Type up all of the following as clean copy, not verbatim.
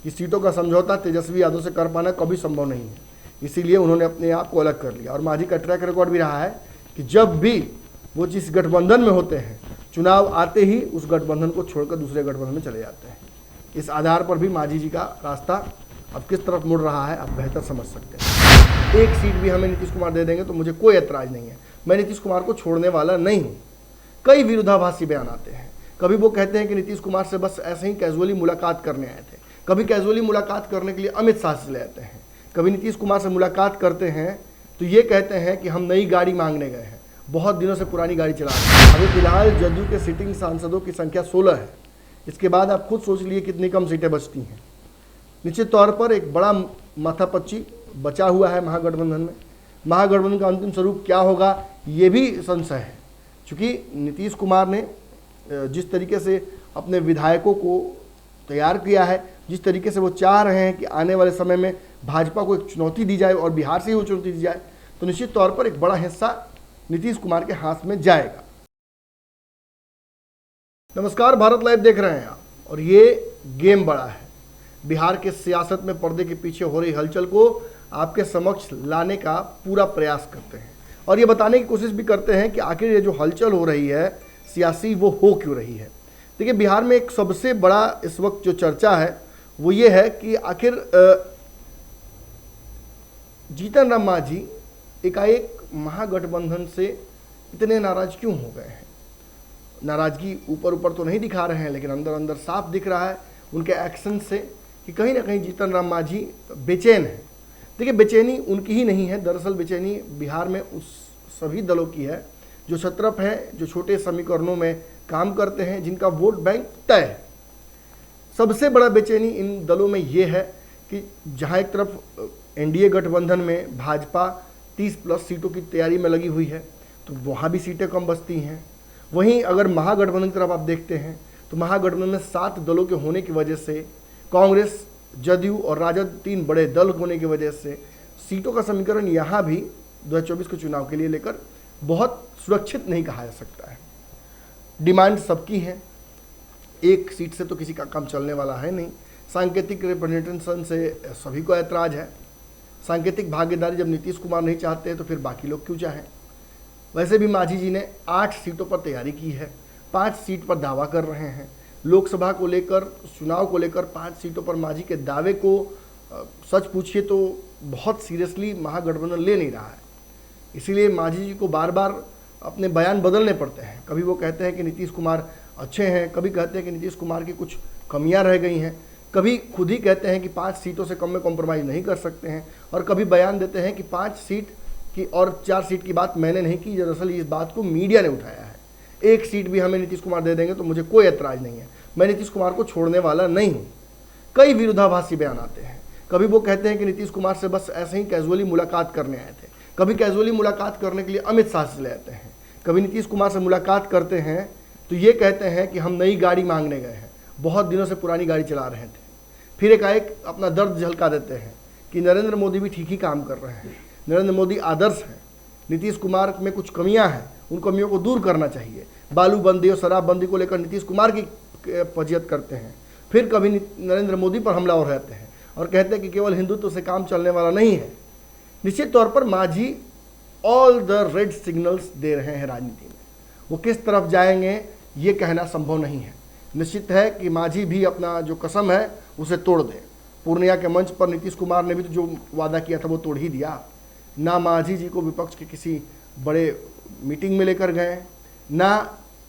कि सीटों का समझौता तेजस्वी यादव से कर पाना कभी संभव नहीं है, इसीलिए उन्होंने अपने आप को अलग कर लिया। और मांझी का ट्रैक रिकॉर्ड भी रहा है कि जब भी वो जिस गठबंधन में होते हैं, चुनाव आते ही उस गठबंधन को छोड़कर दूसरे गठबंधन में चले जाते हैं। इस आधार पर भी मांझी जी का रास्ता अब किस तरफ मुड़ रहा है आप बेहतर समझ सकते हैं। एक सीट भी हमें नीतीश कुमार दे देंगे तो मुझे कोई ऐतराज नहीं है, मैं नीतीश कुमार को छोड़ने वाला नहीं हूँ। कई विरोधाभासी बयान आते हैं, कभी वो कहते हैं कि नीतीश कुमार से बस ऐसे ही कैजुअली मुलाकात करने आए थे, कभी कैजुअली मुलाकात करने के लिए अमित शाह से ले आते हैं, कभी नीतीश कुमार से मुलाकात करते हैं तो ये कहते हैं कि हम नई गाड़ी मांगने गए हैं, बहुत दिनों से पुरानी गाड़ी चला रहे हैं। अभी फिलहाल जदयू के सिटिंग सांसदों की संख्या 16 है, इसके बाद आप खुद सोच लिए कितनी कम सीटें बचती हैं। निश्चित तौर पर एक बड़ा माथापच्ची बचा हुआ है महागठबंधन में। महागठबंधन का अंतिम स्वरूप क्या होगा ये भी संशय है, क्योंकि नीतीश कुमार ने जिस तरीके से अपने विधायकों को तैयार किया है, जिस तरीके से वो चाह रहे हैं कि आने वाले समय में भाजपा को एक चुनौती दी जाए और बिहार से ही वो चुनौती दी जाए, तो निश्चित तौर पर एक बड़ा हिस्सा नीतीश कुमार के हाथ में जाएगा। नमस्कार, भारत लाइव देख रहे हैं आप, और ये गेम बड़ा है। बिहार के सियासत में पर्दे के पीछे हो रही हलचल को आपके समक्ष लाने का पूरा प्रयास करते हैं और ये बताने की कोशिश भी करते हैं कि आखिर ये जो हलचल हो रही है सियासी, वो हो क्यों रही है। देखिए, बिहार में एक सबसे बड़ा इस वक्त जो चर्चा है वो ये है कि आखिर जीतन राम मांझी एकाएक महागठबंधन से इतने नाराज क्यों हो गए हैं। नाराजगी ऊपर ऊपर तो नहीं दिखा रहे हैं, लेकिन अंदर अंदर साफ दिख रहा है उनके एक्शन से कि कहीं ना कहीं जीतन राम मांझी बेचैन है। देखिए, बेचैनी उनकी ही नहीं है, दरअसल बेचैनी बिहार में उस सभी दलों की है जो छत्रप हैं, जो छोटे समीकरणों में काम करते हैं, जिनका वोट बैंक तय है। सबसे बड़ा बेचैनी इन दलों में ये है कि जहाँ एक तरफ एनडीए गठबंधन में भाजपा 30+ सीटों की तैयारी में लगी हुई है, तो वहाँ भी सीटें कम बचती हैं। वहीं अगर महागठबंधन की तरफ आप देखते हैं तो महागठबंधन में 7 दलों के होने की वजह से, कांग्रेस, जदयू और राजद 3 बड़े दल होने की वजह से सीटों का समीकरण यहाँ भी 2024 के चुनाव के लिए लेकर बहुत सुरक्षित नहीं कहा जा सकता है। डिमांड सबकी है, एक सीट से तो किसी का काम चलने वाला है नहीं। सांकेतिक रिप्रेजेंटेशन से सभी को ऐतराज है। सांकेतिक भागीदारी जब नीतीश कुमार नहीं चाहते तो फिर बाकी लोग क्यों चाहें। वैसे भी मांझी जी ने 8 सीटों पर तैयारी की है, 5 सीट पर दावा कर रहे हैं। लोकसभा को लेकर, चुनाव को लेकर 5 सीटों पर मांझी के दावे को सच पूछिए तो बहुत सीरियसली महागठबंधन ले नहीं रहा है। इसीलिए मांझी जी को बार बार अपने बयान बदलने पड़ते हैं। कभी वो कहते हैं कि नीतीश कुमार अच्छे हैं, कभी कहते हैं कि नीतीश कुमार की कुछ कमियां रह गई हैं, कभी खुद ही कहते हैं कि 5 सीटों से कम में कॉम्प्रोमाइज़ नहीं कर सकते हैं, और कभी बयान देते हैं कि 5 सीट की और 4 सीट की बात मैंने नहीं की, दरअसल इस बात को मीडिया ने उठाया है। एक सीट भी हमें नीतीश कुमार दे देंगे तो मुझे कोई ऐतराज नहीं है, मैं नीतीश कुमार को छोड़ने वाला नहीं हूँ। कई विरोधाभासी बयान आते हैं, कभी वो कहते हैं कि नीतीश कुमार से बस ऐसे ही कैजुअली मुलाकात करने आए थे, कभी कैजुअली मुलाकात करने के लिए अमित शाह से ले आते हैं, कभी नीतीश कुमार से मुलाकात करते हैं तो ये कहते हैं कि हम नई गाड़ी मांगने गए हैं, बहुत दिनों से पुरानी गाड़ी चला रहे थे। फिर एकाएक अपना दर्द झलका देते हैं कि नरेंद्र मोदी भी ठीक ही काम कर रहे हैं, नरेंद्र मोदी आदर्श हैं, नीतीश कुमार में कुछ कमियां हैं, उन कमियों को दूर करना चाहिए। बालूबंदी और शराबबंदी को लेकर नीतीश कुमार की फजीयत करते हैं। फिर कभी नरेंद्र मोदी पर हमला हो रहते हैं और कहते हैं कि केवल हिंदुत्व से काम चलने वाला नहीं है। निश्चित तौर पर Manjhi all the red signals दे रहे हैं राजनीति में। वो किस तरफ जाएंगे ये कहना संभव नहीं है। निश्चित है कि मांझी भी अपना जो कसम है उसे तोड़ दें। पूर्णिया के मंच पर नीतीश कुमार ने भी तो जो वादा किया था वो तोड़ ही दिया। ना मांझी जी को विपक्ष के किसी बड़े मीटिंग में लेकर गए, ना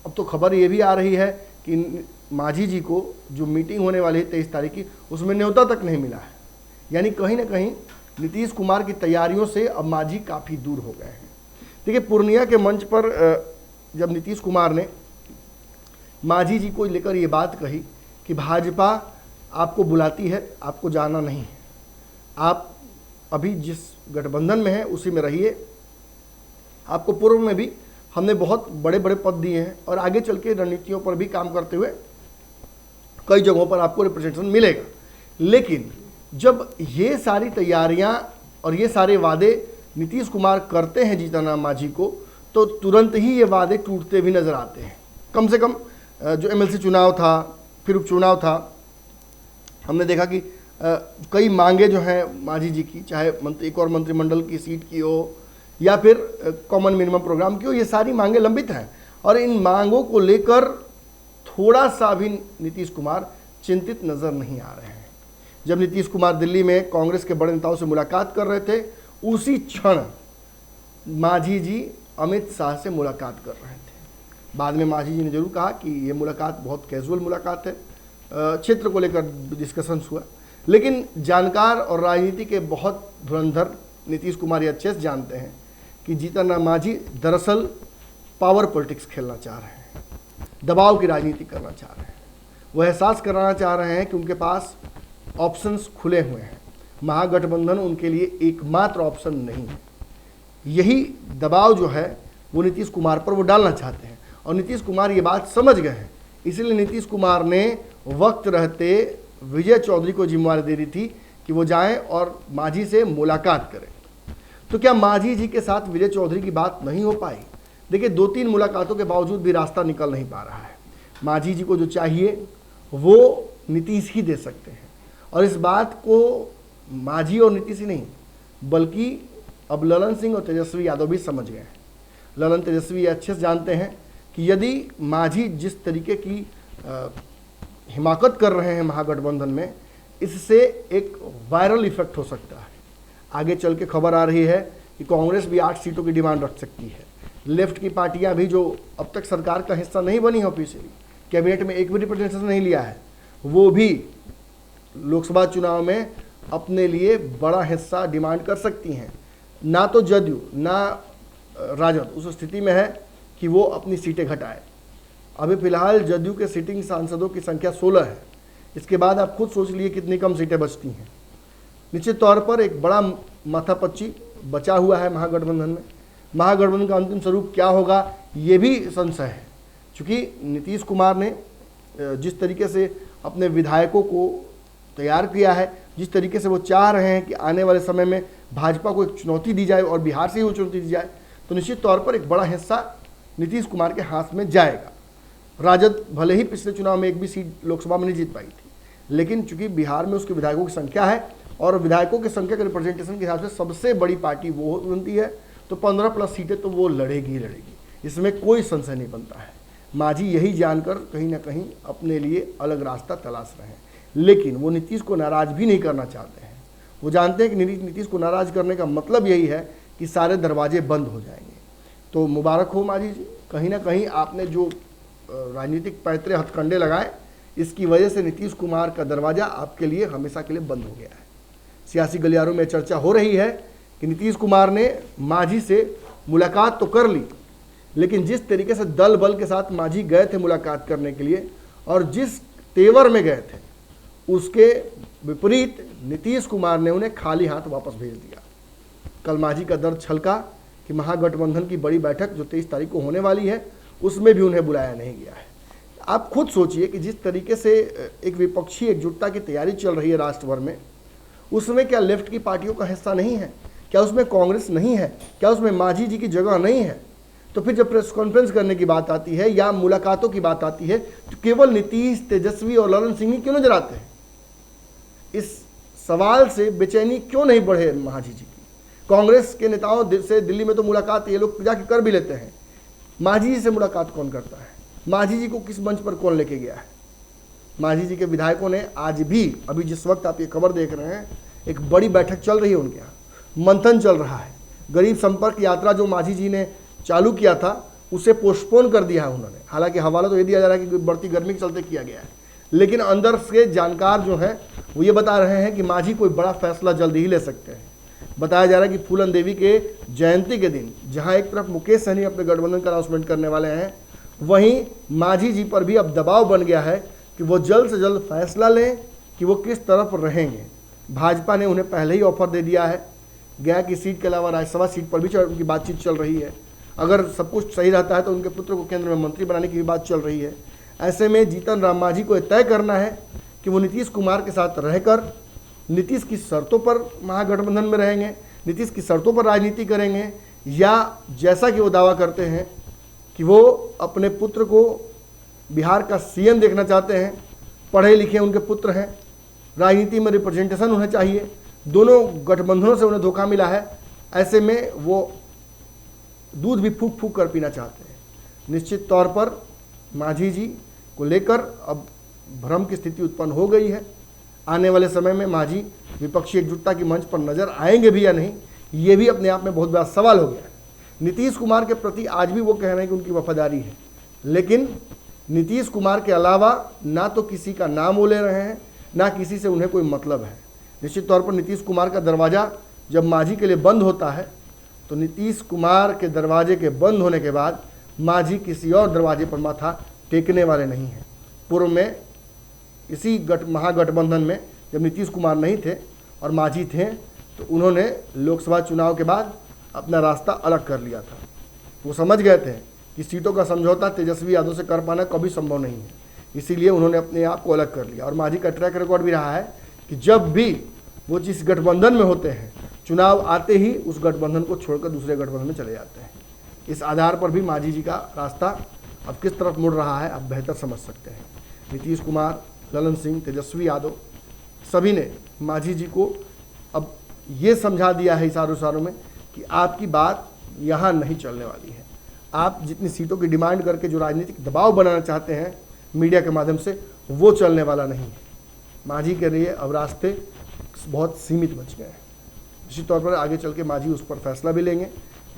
अब तो खबर ये भी आ रही है कि मांझी जी को जो मीटिंग होने वाली है 23 तारीख की, उसमें न्योता तक नहीं मिला है। यानी कहीं ना कहीं नीतीश कुमार की तैयारियों से अब मांझी काफ़ी दूर हो गए हैं। देखिए, पूर्णिया के मंच पर जब नीतीश कुमार ने मांझी जी को लेकर ये बात कही कि भाजपा आपको बुलाती है, आपको जाना नहीं है, आप अभी जिस गठबंधन में हैं उसी में रहिए, आपको पूर्व में भी हमने बहुत बड़े बड़े पद दिए हैं और आगे चल के रणनीतियों पर भी काम करते हुए कई जगहों पर आपको रिप्रेजेंटेशन मिलेगा। लेकिन जब ये सारी तैयारियां और ये सारे वादे नीतीश कुमार करते हैं जीतन राम मांझी को, तो तुरंत ही ये वादे टूटते भी नजर आते हैं। कम से कम जो एमएलसी चुनाव था, फिर उपचुनाव था, हमने देखा कि कई मांगे जो हैं मांझी जी की, चाहे एक और मंत्रिमंडल की सीट की हो या फिर कॉमन मिनिमम प्रोग्राम की हो, ये सारी मांगे लंबित हैं और इन मांगों को लेकर थोड़ा सा भी नीतीश कुमार चिंतित नजर नहीं आ रहे हैं। जब नीतीश कुमार दिल्ली में कांग्रेस के बड़े नेताओं से मुलाकात कर रहे थे, उसी क्षण मांझी जी अमित शाह से मुलाकात कर रहे थे। बाद में मांझी जी ने जरूर कहा कि ये मुलाकात बहुत कैजुअल मुलाकात है, क्षेत्र को लेकर डिस्कशंस हुआ, लेकिन जानकार और राजनीति के बहुत धुरंधर नीतीश कुमार ये अच्छे से जानते हैं कि जीतन राम मांझी दरअसल पावर पॉलिटिक्स खेलना चाह रहे हैं, दबाव की राजनीति करना चाह रहे हैं। वो एहसास कराना चाह रहे हैं कि उनके पास ऑप्शंस खुले हुए हैं, महागठबंधन उनके लिए एकमात्र ऑप्शन नहीं है। यही दबाव जो है वो नीतीश कुमार पर वो डालना चाहते हैं और नीतीश कुमार ये बात समझ गए हैं। इसलिए नीतीश कुमार ने वक्त रहते विजय चौधरी को जिम्मेवारी दे दी थी कि वो जाएं और मांझी से मुलाकात करें। तो क्या मांझी जी के साथ विजय चौधरी की बात नहीं हो पाई? देखिए, 2-3 मुलाकातों के बावजूद भी रास्ता निकल नहीं पा रहा है। मांझी जी को जो चाहिए वो नीतीश ही दे सकते हैं और इस बात को मांझी और नीतीश ही नहीं बल्कि अब ललन सिंह और तेजस्वी यादव भी समझ गए हैं। ललन तेजस्वी अच्छे से जानते हैं कि यदि मांझी जिस तरीके की हिमाकत कर रहे हैं महागठबंधन में, इससे एक वायरल इफेक्ट हो सकता है। आगे चल के खबर आ रही है कि कांग्रेस भी 8 सीटों की डिमांड रख सकती है। लेफ्ट की पार्टियां भी जो अब तक सरकार का हिस्सा नहीं बनी ऑफिशियली, कैबिनेट में एक भी रिप्रेजेंटेशन नहीं लिया है, वो भी लोकसभा चुनाव में अपने लिए बड़ा हिस्सा डिमांड कर सकती हैं। ना तो जदयू ना राजद उस स्थिति में है कि वो अपनी सीटें घटाए। अभी फिलहाल जदयू के सिटिंग सांसदों की संख्या 16 है। इसके बाद आप खुद सोच लिए कितनी कम सीटें बचती हैं। निश्चित तौर पर एक बड़ा माथापच्ची बचा हुआ है महागठबंधन में। महागठबंधन का अंतिम स्वरूप क्या होगा ये भी संशय है, क्योंकि नीतीश कुमार ने जिस तरीके से अपने विधायकों को तैयार किया है, जिस तरीके से वो चाह रहे हैं कि आने वाले समय में भाजपा को एक चुनौती दी जाए और बिहार से ही वो चुनौती दी जाए, तो निश्चित तौर पर एक बड़ा हिस्सा नीतीश कुमार के हाथ में जाएगा। राजद भले ही पिछले चुनाव में एक भी सीट लोकसभा में नहीं जीत पाई थी, लेकिन चूंकि बिहार में उसके विधायकों की संख्या है और विधायकों की संख्या के रिप्रेजेंटेशन के हिसाब से सबसे बड़ी पार्टी वो बनती है, तो 15+ सीटें तो वो लड़ेगी ही लड़ेगी, इसमें कोई संशय नहीं बनता है। मांझी यही जानकर कहीं ना कहीं अपने लिए अलग रास्ता तलाश रहे हैं, लेकिन वो नीतीश को नाराज भी नहीं करना चाहते हैं। वो जानते हैं कि नीतीश को नाराज करने का मतलब यही है कि सारे दरवाजे बंद हो जाएंगे। तो मुबारक हो मांझी जी, कहीं ना कहीं आपने जो राजनीतिक पैतरे हथकंडे लगाए, इसकी वजह से नीतीश कुमार का दरवाज़ा आपके लिए हमेशा के लिए बंद हो गया है। सियासी गलियारों में चर्चा हो रही है कि नीतीश कुमार ने मांझी से मुलाकात तो कर ली, लेकिन जिस तरीके से दल बल के साथ मांझी गए थे मुलाकात करने के लिए और जिस तेवर में गए थे, उसके विपरीत नीतीश कुमार ने उन्हें खाली हाथ वापस भेज दिया। कल मांझी का दर्द छलका कि महागठबंधन की बड़ी बैठक जो 23 तारीख को होने वाली है, उसमें भी उन्हें बुलाया नहीं गया है। आप खुद सोचिए कि जिस तरीके से एक विपक्षी एकजुटता की तैयारी चल रही है राष्ट्र भर में, उसमें क्या लेफ्ट की पार्टियों का हिस्सा नहीं है? क्या उसमें कांग्रेस नहीं है? क्या उसमें मांझी जी की जगह नहीं है? तो फिर जब प्रेस कॉन्फ्रेंस करने की बात आती है या मुलाकातों की बात आती है, तो केवल नीतीश, तेजस्वी और ललन सिंह ही क्यों नजर आते हैं? इस सवाल से बेचैनी क्यों नहीं बढ़े मांझी जी की? कांग्रेस के नेताओं से दिल्ली में तो मुलाकात ये लोग जाके कर भी लेते हैं, मांझी जी से मुलाकात कौन करता है? मांझी जी को किस मंच पर कौन लेके गया है? मांझी जी के विधायकों ने आज भी, अभी जिस वक्त आप ये खबर देख रहे हैं, एक बड़ी बैठक चल रही है उनके यहाँ, मंथन चल रहा है। गरीब संपर्क यात्रा जो मांझी जी ने चालू किया था, उसे पोस्टपोन कर दिया है उन्होंने। हालांकि हवाला तो ये दिया जा रहा है कि बढ़ती गर्मी के चलते किया गया है, लेकिन अंदर से जानकार जो हैं वो ये बता रहे हैं कि मांझी कोई बड़ा फैसला जल्द ही ले सकते हैं। बताया जा रहा है कि फूलन देवी के जयंती के दिन, जहां एक तरफ मुकेश सहनी अपने गठबंधन का अनाउंसमेंट करने वाले हैं, वहीं मांझी जी पर भी अब दबाव बन गया है कि वो जल्द से जल्द फैसला लें कि वो किस तरफ रहेंगे। भाजपा ने उन्हें पहले ही ऑफर दे दिया है, गया की सीट के अलावा राज्यसभा सीट पर भी उनकी बातचीत चल रही है। अगर सब कुछ सही रहता है तो उनके पुत्र को केंद्र में मंत्री बनाने की भी बात चल रही है। ऐसे में जीतन राम मांझी को तय करना है कि वो नीतीश कुमार के साथ रहकर नीतीश की शर्तों पर महागठबंधन में रहेंगे, नीतीश की शर्तों पर राजनीति करेंगे, या जैसा कि वो दावा करते हैं कि वो अपने पुत्र को बिहार का सीएम देखना चाहते हैं, पढ़े लिखे उनके पुत्र हैं, राजनीति में रिप्रेजेंटेशन उन्हें चाहिए, दोनों गठबंधनों से उन्हें धोखा मिला है, ऐसे में वो दूध भी फूक फूक कर पीना चाहते हैं। निश्चित तौर पर मांझी जी को लेकर अब भ्रम की स्थिति उत्पन्न हो गई है। आने वाले समय में मांझी विपक्षी एकजुटता की मंच पर नजर आएंगे भी या नहीं, ये भी अपने आप में बहुत बड़ा सवाल हो गया है। नीतीश कुमार के प्रति आज भी वो कह रहे हैं कि उनकी वफादारी है, लेकिन नीतीश कुमार के अलावा ना तो किसी का नाम वो ले रहे हैं, ना किसी से उन्हें कोई मतलब है। निश्चित तौर पर नीतीश कुमार का दरवाज़ा जब मांझी के लिए बंद होता है, तो नीतीश कुमार के दरवाजे के बंद होने के बाद मांझी किसी और दरवाजे पर माथा टेकने वाले नहीं हैं। पूर्व में इसी महागठबंधन में जब नीतीश कुमार नहीं थे और मांझी थे, तो उन्होंने लोकसभा चुनाव के बाद अपना रास्ता अलग कर लिया था। वो समझ गए थे कि सीटों का समझौता तेजस्वी यादव से कर पाना कभी संभव नहीं है, इसीलिए उन्होंने अपने आप को अलग कर लिया। और मांझी का ट्रैक रिकॉर्ड भी रहा है कि जब भी वो जिस गठबंधन में होते हैं, चुनाव आते ही उस गठबंधन को छोड़कर दूसरे गठबंधन में चले जाते हैं। इस आधार पर भी मांझी जी का रास्ता अब किस तरफ मुड़ रहा है आप बेहतर समझ सकते हैं। नीतीश कुमार, ललन सिंह, तेजस्वी यादव सभी ने मांझी जी को अब ये समझा दिया है इशारों में कि आपकी बात यहाँ नहीं चलने वाली है। आप जितनी सीटों की डिमांड करके जो राजनीतिक दबाव बनाना चाहते हैं मीडिया के माध्यम से, वो चलने वाला नहीं है। मांझी के लिए अब रास्ते बहुत सीमित बच गए हैं। निश्चित तौर पर आगे चल के मांझी उस पर फैसला भी लेंगे,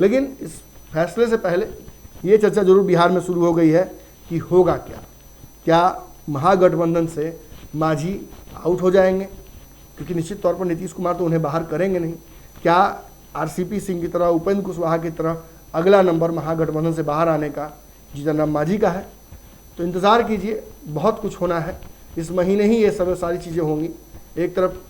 लेकिन इस फैसले से पहले ये चर्चा जरूर बिहार में शुरू हो गई है कि होगा क्या महागठबंधन से मांझी आउट हो जाएंगे, क्योंकि निश्चित तौर पर नीतीश कुमार तो उन्हें बाहर करेंगे नहीं। क्या आरसीपी सिंह की तरह, उपेंद्र कुशवाहा की तरह अगला नंबर महागठबंधन से बाहर आने का जीतन राम मांझी का है? तो इंतज़ार कीजिए, बहुत कुछ होना है। इस महीने ही ये सब सारी चीज़ें होंगी। एक तरफ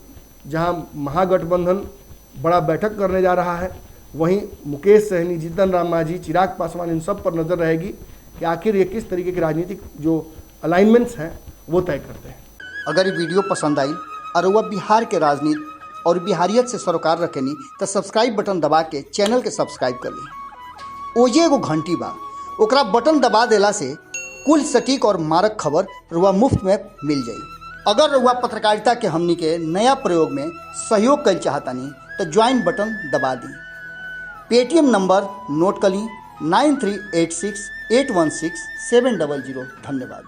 जहां महागठबंधन बड़ा बैठक करने जा रहा है, वहीं मुकेश सहनी, जीतन राम मांझी, चिराग पासवान, इन सब पर नज़र रहेगी कि आखिर ये किस तरीके के राजनीतिक जो अलाइनमेंट्स हैं वो तय करते हैं। अगर ये वीडियो पसंद आई और वह बिहार के राजनीति और बिहारियत से सरोकार रखेनी तो सब्सक्राइब बटन दबा के चैनल के सब्सक्राइब कर ली। ओजे एगो घंटी बा, ओकरा बटन दबा देला से कुल सटीक और मारक खबर रुआ मुफ्त में मिल जाई। अगर रुआ पत्रकारिता के हमनी के नया प्रयोग में सहयोग कर चाहतानी तो ज्वाइन बटन दबा दी। पेटीएम नंबर नोट कर ली 9386816700। धन्यवाद।